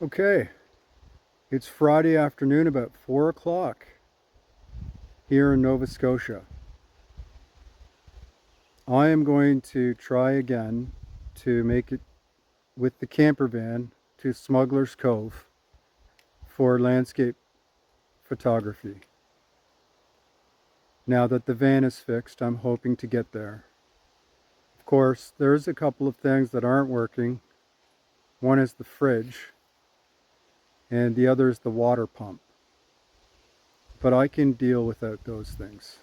Okay, it's Friday afternoon about 4 o'clock here in Nova Scotia. I am going to try again to make it with the camper van to Smugglers Cove for landscape photography. Now that the van is fixed, I'm hoping to get there. Of course, there's a couple of things that aren't working. One is the fridge, and the other is the water pump. But I can deal without those things.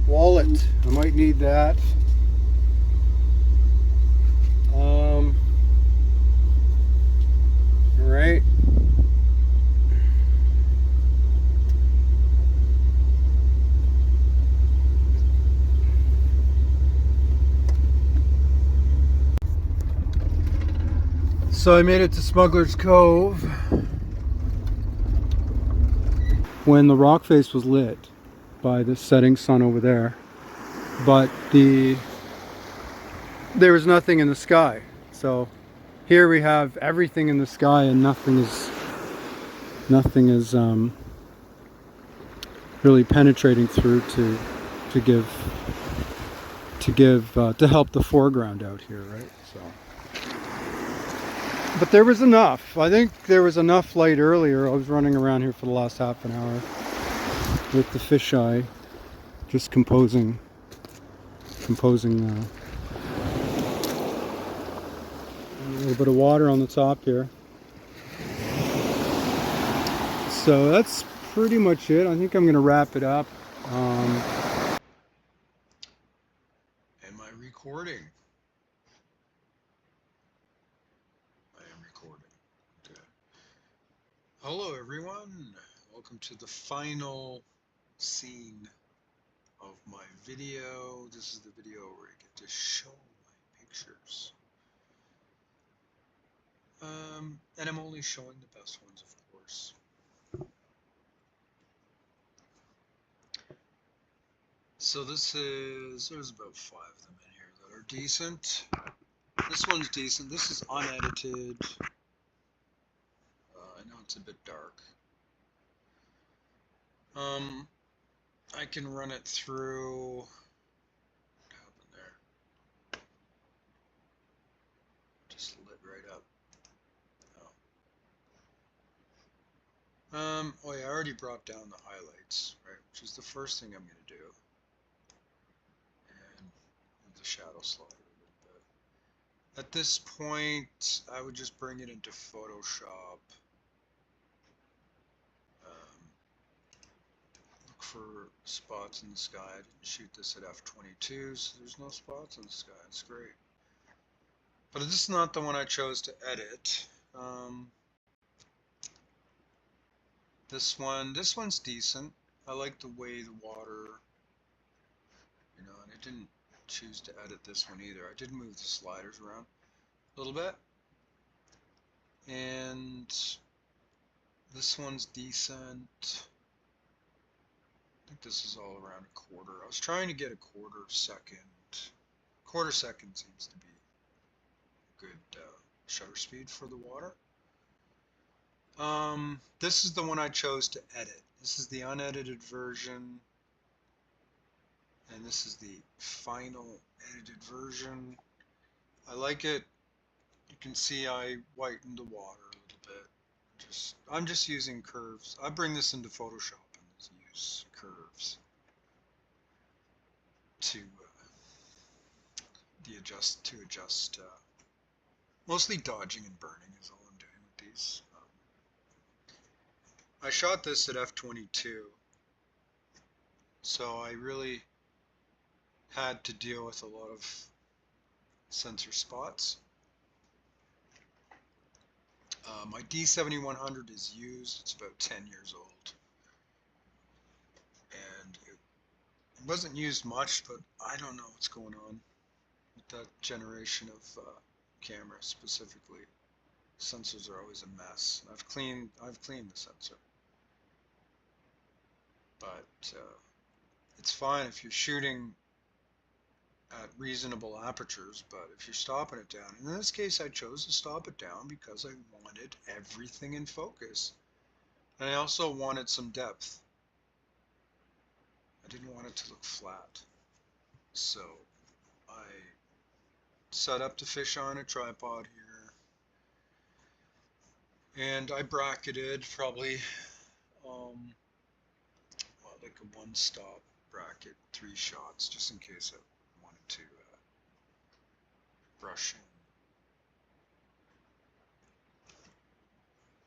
Wallet, I might need that. All right. So I made it to Smugglers Cove when the rock face was lit by the setting sun over there, but there was nothing in the sky. So here we have everything in the sky and nothing is really penetrating through to give to help the foreground out here, right? So, but there was enough. I think there was enough light earlier. I was running around here for the last half an hour with the fisheye, just composing a little bit of water on the top here. So that's pretty much it. I think I'm going to wrap it up. Am I recording? I am recording. Okay. Hello, everyone. Welcome to the final scene of my video. This is the video where I get to show my pictures. And I'm only showing the best ones, of course. So there's about 5 of them in here that are decent. This one's decent. This is unedited. I know it's a bit dark. I can run it through. What happened there? Just lit right up. Oh yeah, I already brought down the highlights, right? Which is the first thing I'm gonna do. And move the shadow slider a little bit. At this point, I would just bring it into Photoshop. Look for spots in the sky. I didn't shoot this at f/22, so there's no spots in the sky. It's great. But this is not the one I chose to edit. This one's decent. I like the way the water, and I didn't choose to edit this one either. I did move the sliders around a little bit. And this one's decent. I think this is all around a quarter. I was trying to get a quarter second. Quarter second seems to be good shutter speed for the water. This is the one I chose to edit. This is the unedited version, and this is the final edited version. I like it. You can see I whitened the water a little bit. I'm just using curves. I bring this into Photoshop and use curves to adjust. Mostly dodging and burning is all I'm doing with these. I shot this at f/22, So I really had to deal with a lot of sensor spots. My D7100 is used. It's about 10 years old. And it wasn't used much, but I don't know what's going on with that generation of camera specifically. Sensors are always a mess. I've cleaned the sensor, but it's fine if you're shooting at reasonable apertures. But if you're stopping it down, in this case, I chose to stop it down because I wanted everything in focus, and I also wanted some depth. I didn't want it to look flat, so I set up the fish on a tripod here, and I bracketed probably like a one-stop bracket, 3 shots, just in case I wanted to brush and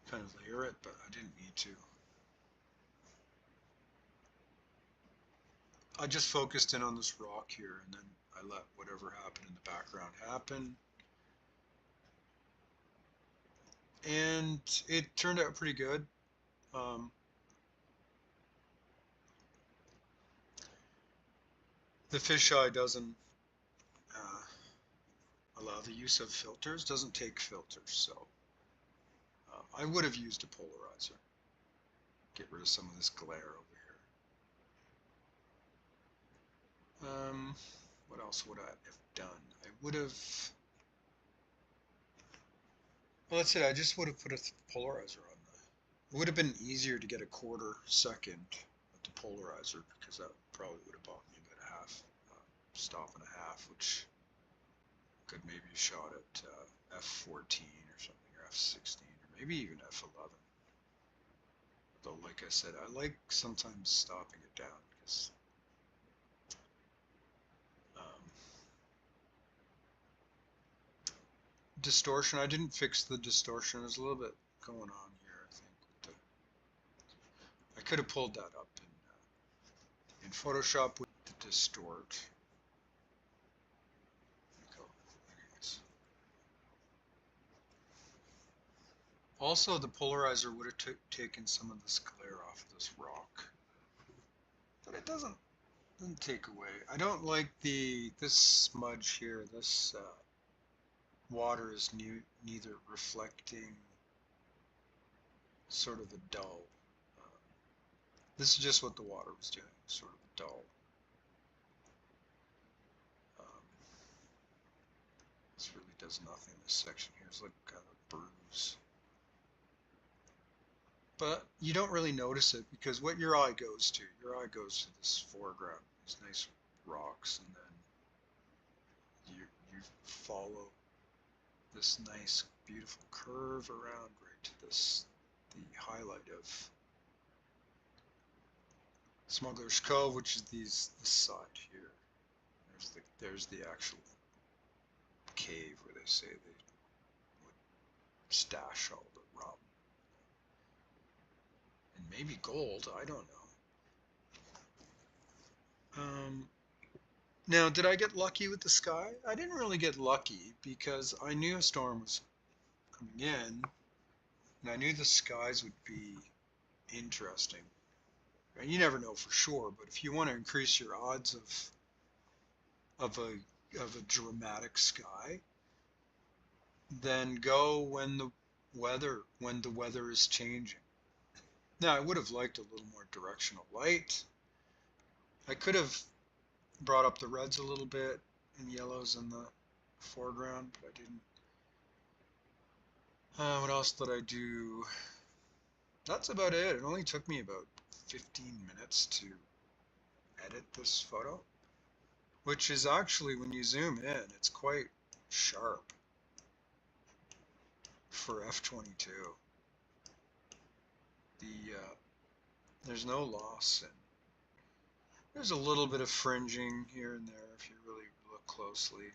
kind of layer it, but I didn't need to. I just focused in on this rock here, and then I let whatever happened in the background happen. And it turned out pretty good. The fisheye doesn't allow the use of filters, doesn't take filters, so I would have used a polarizer. Get rid of some of this glare over here. What else would I have done? I would have, well, that's it. I just would have put a polarizer on the. It would have been easier to get a 1/4 second with the polarizer, because that probably would have bought me about a half stop and a half, which could maybe shot at f14 or something, or f16, or maybe even f11. Though, like I said, I like sometimes stopping it down, because distortion, I didn't fix the distortion. There's a little bit going on here, I think. With I could have pulled that up in Photoshop with the distort. Anyways. Also, the polarizer would have taken some of this glare off of this rock, but it doesn't take away. I don't like this smudge here. This water is neither reflecting, sort of a dull. This is just what the water was doing, sort of dull. This really does nothing. This section here is like kind of a bruise. But you don't really notice it, because what your eye goes to this foreground, these nice rocks, and then you follow this nice, beautiful curve around right to the highlight of Smugglers Cove, which is this side here. There's the actual cave where they say they would stash all the rum and maybe gold. I don't know. Now, did I get lucky with the sky? I didn't really get lucky, because I knew a storm was coming in, and I knew the skies would be interesting. And you never know for sure, but if you want to increase your odds of a dramatic sky, then go when the weather is changing. Now, I would have liked a little more directional light. I could have brought up the reds a little bit and yellows in the foreground, but I didn't. What else did I do? That's about it. It only took me about 15 minutes to edit this photo, which is actually, when you zoom in, it's quite sharp for f22. There's no loss, and there's a little bit of fringing here and there if you really look closely.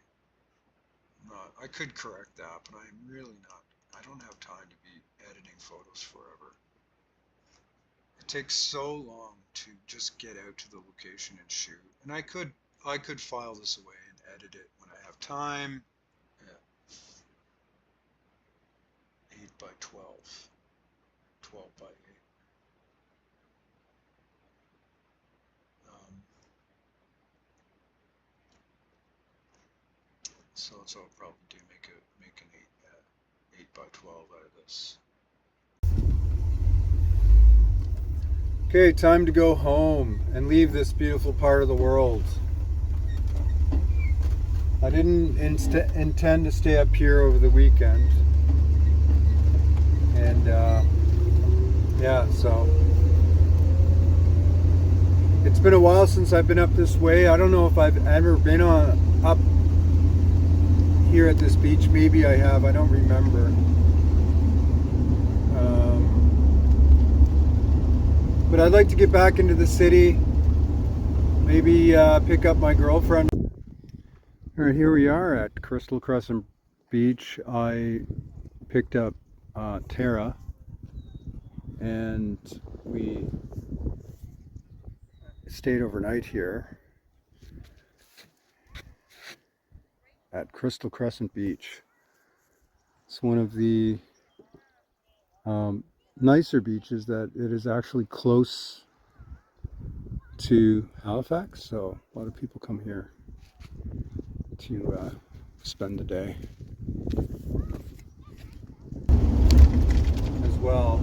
I could correct that, but I'm really not. I don't have time to be editing photos forever. takes so long to just get out to the location and shoot. And I could file this away and edit it when I have time. Yeah. 8 by 12, 12 by 8. So I'll probably do make an 8 by 12 out of this. Okay, time to go home and leave this beautiful part of the world. I didn't intend to stay up here over the weekend. And yeah, so it's been a while since I've been up this way. I don't know if I've ever been up here at this beach. Maybe I have, I don't remember. But I'd like to get back into the city, maybe pick up my girlfriend. All right, here we are at Crystal Crescent Beach. I picked up Tara, and we stayed overnight here at Crystal Crescent Beach. It's one of the nicer beaches that it is actually close to Halifax, so a lot of people come here to spend the day as well.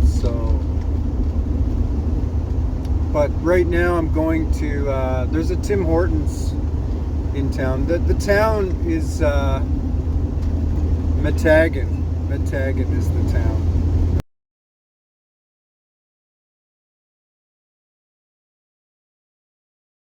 So, but right now I'm going to, there's a Tim Hortons in town. The town is Metagan. Metagan is the town.